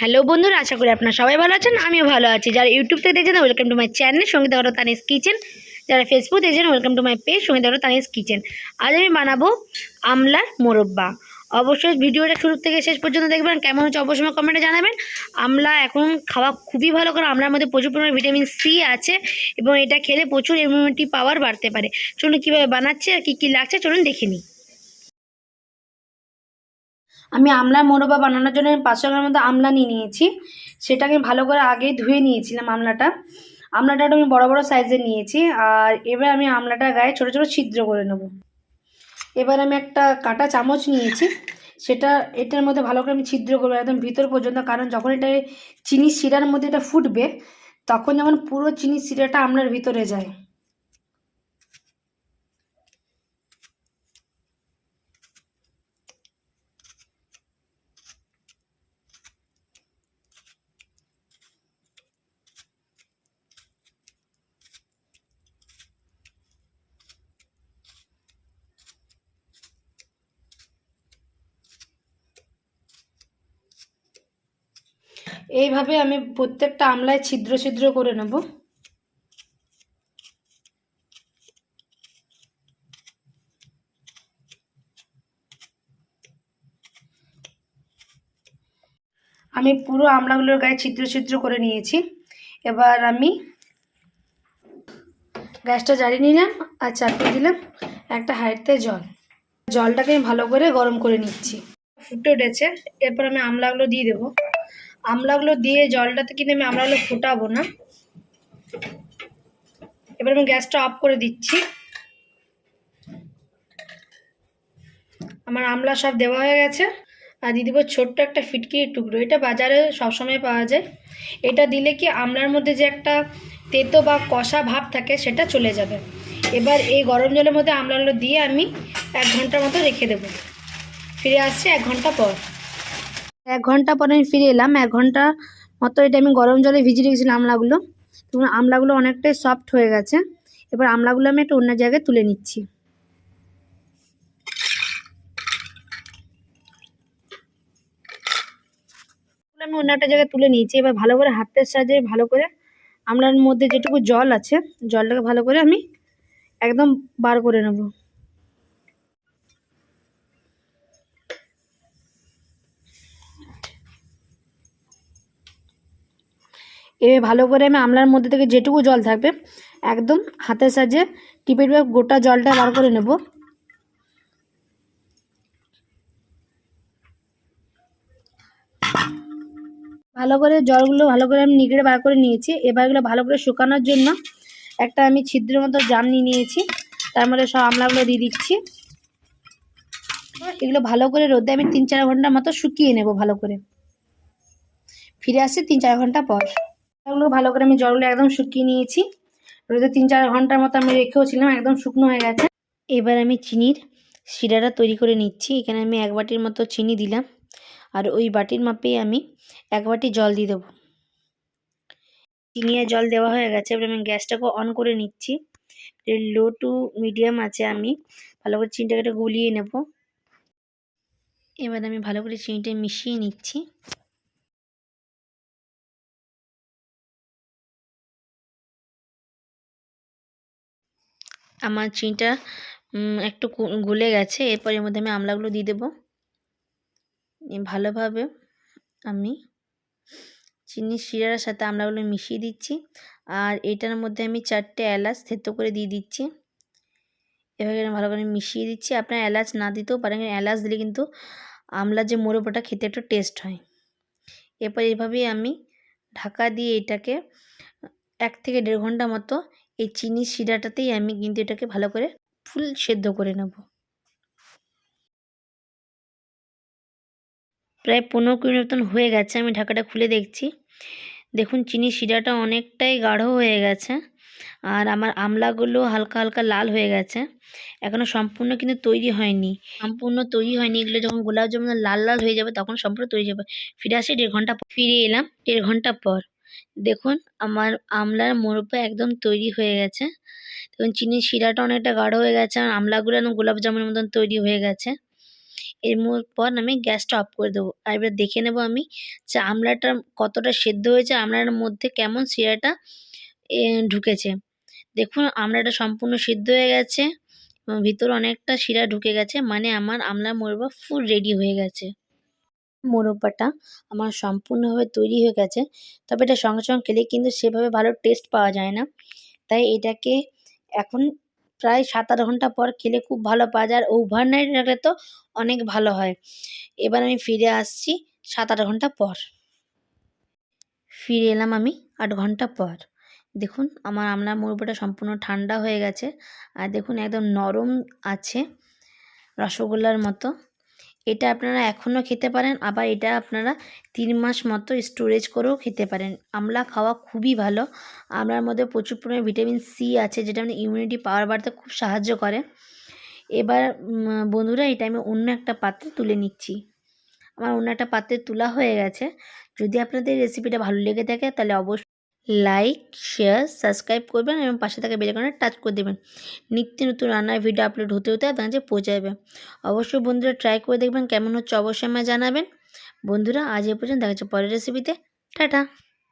Hello বন্ধুরা, আশা করি আপনারা সবাই ভালো আছেন। আমিও ভালো আছি। যারা ইউটিউব থেকে দেখছেন welcome to my channel Sangeeta Tania's kitchen. যারা ফেসবুক দেখছেন welcome to my page Sangeeta Tania's kitchen. আজ আমি বানাবো আমলার মোরব্বা। অবশ্যই ভিডিওটা শুরু থেকে শেষ পর্যন্ত দেখবেন। কেমন হচ্ছে অবশ্যই কমেন্টে জানাবেন। আমলা এখন খাওয়া খুবই ভালো, কারণ আমলার মধ্যে প্রচুর পরিমাণে ভিটামিন সি আছে এবং এটা খেলে প্রচুর ইমিউনিটি পাওয়ার বাড়তে পারে। চলুন কীভাবে বানাচ্ছে আর কী কী লাগছে চলুন দেখে নিই। আমি আমলার মোরব্বা বানানোর জন্য 500 গ্রামের মতো আমলা নিয়ে নিয়েছি। সেটাকে ভালো করে আগে ধুয়ে নিয়েছিলাম। আমলাটা আমি বড় বড় সাইজের নিয়েছি। আর এবার আমি আমলাটা গায়ে ছোট ছোট ছিদ্র করে নেব। এবার আমি একটা কাঁটা চামচ নিয়েছি, এটার মধ্যে ভালো করে আমি ছিদ্র করবো একদম ভিতর পর্যন্ত, কারণ যখন এটা চিনির শিরার মধ্যে এটা ফুটবে তখন যেমন পুরো চিনির শিরাটা আমলার ভিতরে যায়। এইভাবে আমি প্রত্যেকটা আমলায় ছিদ্র ছিদ্র করে নেব। আমি পুরো আমলাগুলোর গায়ে ছিদ্র ছিদ্র করে নিয়েছি। এবার আমি গ্যাসটা জ্বালিয়ে নিলাম আর চাপিয়ে দিলাম একটা হাঁড়িতে জলটাকে আমি ভালো করে গরম করে নিচ্ছি। ফুটে উঠেছে। এরপর আমি আমলাগুলো দিয়ে দেবো। আমলাগুলো দিয়ে জলটাতে কিন্তু আমি আমলাগুলো ফোটাবো না। এবার আমি গ্যাসটা অফ করে দিচ্ছি। আমার আমলা সব দেওয়া হয়ে গেছে। আর দিয়ে দেবো ছোট্ট একটা ফিটকিরির টুকরো। এটা বাজারে সবসময় পাওয়া যায়। এটা দিলে কি আমলার মধ্যে যে একটা তেতো বা কষা ভাব থাকে সেটা চলে যাবে। এবার এই গরম জলের মধ্যে আমলাগুলো দিয়ে আমি 1 ঘন্টার মতো রেখে দেবো। ফিরে আসছি 1 ঘন্টা পর। 1 ঘন্টা পরে আমি ফিরে এলাম। 1 ঘন্টা মতো এটা আমি গরম জলে ভিজিয়ে রেখেছিলাম আমলাগুলো। তখন আমলাগুলো অনেকটাই সফট হয়ে গেছে। এবার আমলাগুলো আমি একটা অন্য জায়গায় তুলে নিচ্ছি। আমি অন্য একটা জায়গায় তুলে নিয়েছি। এবার ভালো করে হাতের সাহায্যে ভালো করে আমলার মধ্যে যেটুকু জল আছে জলটাকে ভালো করে আমি একদম বার করে নেব। এবার ভালো করে আমি আমলার মধ্যে থেকে যেটুকু জল থাকবে একদম হাতের সাহায্যে টিপে টিপে গোটা জলটা বার করে নেব। ভালো করে জলগুলো ভালো করে আমি নিগড়ে বার করে নিয়েছি। এবার এগুলো ভালো করে শুকানোর জন্য একটা আমি ছিদ্রের মতো জাম নিয়ে নিয়েছি। তার মধ্যে সব আমলাগুলো দিয়ে দিচ্ছি। এগুলো ভালো করে রোদে আমি 3-4 ঘন্টার মতো শুকিয়ে নেব ভালো করে। ফিরে আসছি 3-4 ঘন্টা পর। এগুলো ভালো করে আমি জলগুলো একদম শুকিয়ে নিয়েছি। রোদে 3-4 ঘন্টার মতো আমি রেখেও ছিলাম, একদম শুকনো হয়ে গেছে। এবার আমি চিনির শিরাটা তৈরি করে নিচ্ছি। এখানে আমি 1 বাটির মতো চিনি দিলাম। আর ওই বাটির মাপেই আমি 1 বাটি জল দিয়ে দেবো। চিনি আর জল দেওয়া হয়ে গেছে। এবার আমি গ্যাসটাকে অন করে নিচ্ছি। লো টু মিডিয়াম আছে। আমি ভালো করে চিনিটাকে গলিয়ে নেব। এবার আমি ভালো করে চিনিটা মিশিয়ে নিচ্ছি। আমার চিনিটা একটু গলে গেছে। এরপর এর মধ্যে আমি আমলাগুলো দিয়ে দেবো। ভালোভাবে আমি চিনির শিরার সাথে আমলাগুলো মিশিয়ে দিচ্ছি। আর এটার মধ্যে আমি 4টে এলাচ থেতো করে দিয়ে দিচ্ছি। এভাবে ভালো করে মিশিয়ে দিচ্ছি। আপনারা এলাচ না দিতেও পারেন, এলাচ দিলে কিন্তু আমলার যে মোরব্বাটা খেতে একটু টেস্ট হয়। এরপর এইভাবেই আমি ঢাকা দিয়ে এটাকে 1 থেকে 1.5 ঘন্টা মতো এই চিনির শিরাটাতেই আমি কিন্তু এটাকে ভালো করে ফুল সেদ্ধ করে নেব। প্রায় 15-20 মিনিট মতন হয়ে গেছে। আমি ঢাকাটা খুলে দেখছি। দেখুন চিনির শিরাটা অনেকটাই গাঢ় হয়ে গেছে। আর আমার আমলাগুলো হালকা হালকা লাল হয়ে গেছে। এখনও সম্পূর্ণ কিন্তু তৈরি হয়নি। এগুলো যখন গোলাপ জামুন লাল লাল হয়ে যাবে তখন সম্পূর্ণ তৈরি যাবে। ফিরে আসি 1.5 ঘন্টা। ফিরে এলাম 1.5 ঘন্টা পর। দেখুন আমার আমলার মোরব্বা একদম তৈরি হয়ে গেছে। দেখুন চিনির শিরাটা অনেকটা গাঢ় হয়ে গেছে আর আমলাগুলো একদম গোলাপ জামুনের মতন তৈরি হয়ে গেছে। পর আমি গ্যাসটা অফ করে দেবো। আর এবার দেখে নেব আমি যে আমলাটা কতটা সেদ্ধ হয়েছে, আমলার মধ্যে কেমন শিরাটা ঢুকেছে। দেখুন আমলাটা সম্পূর্ণ সিদ্ধ হয়ে গেছে এবং ভিতরে অনেকটা শিরা ঢুকে গেছে, মানে আমার আমলা মোরব্বা ফুল রেডি হয়ে গেছে। মোরব্বাটা আমার সম্পূর্ণভাবে তৈরি হয়ে গেছে, তবে এটা সঙ্গে সঙ্গে খেলে কিন্তু সেভাবে ভালো টেস্ট পাওয়া যায় না। তাই এটাকে এখন প্রায় 7-8 ঘন্টা পর খেলে খুব ভালো পাওয়া যায়, আর ওভারনাইট রাখলে তো অনেক ভালো হয়। এবার আমি ফিরে আসছি 7-8 ঘন্টা পর। ফিরে এলাম আমি 8 ঘন্টা পর। দেখুন আমার আমলা মোরব্বাটা সম্পূর্ণ ঠান্ডা হয়ে গেছে, আর দেখুন একদম নরম আছে, রসগোল্লার মতো। এটা আপনারা এখনও খেতে পারেন, আবার এটা আপনারা 3 মাস মতো স্টোরেজ করেও খেতে পারেন। আমলা খাওয়া খুবই ভালো। আমলার মধ্যে প্রচুর পরিমাণে ভিটামিন সি আছে, যেটা আপনার ইমিউনিটি পাওয়ার বাড়তে খুব সাহায্য করে। এবার বন্ধুরা এটা আমি অন্য একটা পাত্রে তুলে নিচ্ছি। আমার অন্য একটা পাত্রে তোলা হয়ে গেছে। যদি আপনাদের রেসিপিটা ভালো লেগে থাকে তাহলে অবশ্যই লাইক, শেয়ার, সাবস্ক্রাইব করবেন এবং পাশে থাকা বেল আইকনে টাচ করে দেবেন। নিত্য নতুন রান্নার ভিডিও আপলোড হতে হতে আপনার কাছে পৌঁছে যাবে। অবশ্যই বন্ধুরা ট্রাই করে দেখবেন কেমন হচ্ছে, অবশ্যই আমায় জানাবেন। বন্ধুরা আজ এ পর্যন্ত, দেখা হচ্ছে পরের রেসিপিতে। টাটা।